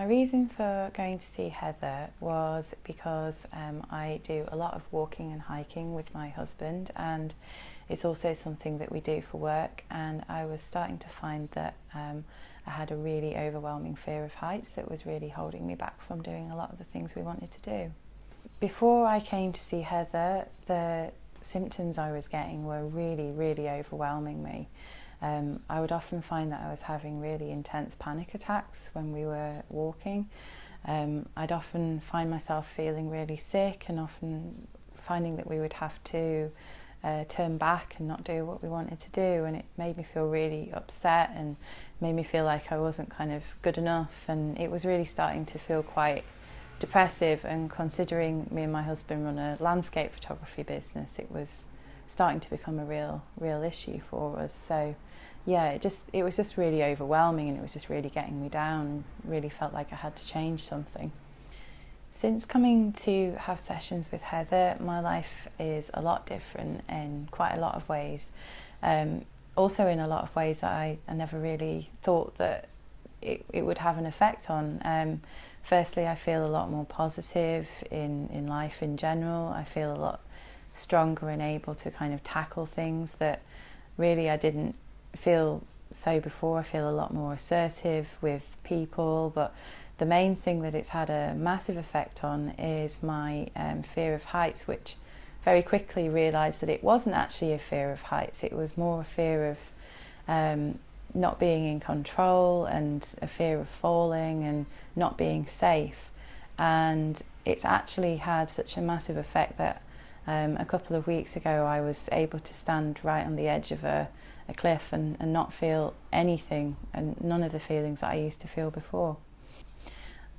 reason for going to see Heather was because I do a lot of walking and hiking with my husband, and it's also something that we do for work, and I was starting to find that I had a really overwhelming fear of heights that was really holding me back from doing a lot of the things we wanted to do. Before I came to see Heather, the symptoms I was getting were really overwhelming me. I would often find that I was having really intense panic attacks when we were walking. I'd often find myself feeling really sick, and often finding that we would have to turn back and not do what we wanted to do, and it made me feel really upset and made me feel like I wasn't kind of good enough, and it was really starting to feel quite depressive. And considering me and my husband run a landscape photography business, it was starting to become a real issue for us. So yeah, it was just really overwhelming, and it was just really getting me down, and really felt like I had to change something. Since coming to have sessions with Heather, my life is a lot different in quite a lot of ways. Also in a lot of ways that I never really thought that it would have an effect on. Firstly, I feel a lot more positive in life in general. I feel a lot stronger and able to kind of tackle things that really I didn't feel so before. I feel a lot more assertive with people, but the main thing that it's had a massive effect on is my fear of heights, which very quickly realised that it wasn't actually a fear of heights. It was more a fear of not being in control, and a fear of falling and not being safe. And it's actually had such a massive effect that a couple of weeks ago I was able to stand right on the edge of a cliff and not feel anything, and none of the feelings that I used to feel before.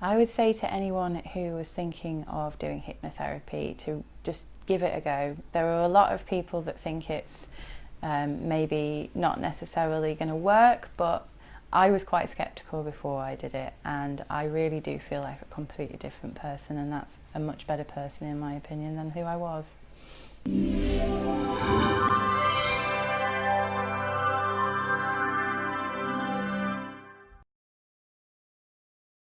I would say to anyone who was thinking of doing hypnotherapy to just give it a go. There are a lot of people that think it's maybe not necessarily going to work, but I was quite skeptical before I did it, and I really do feel like a completely different person, and that's a much better person in my opinion than who I was.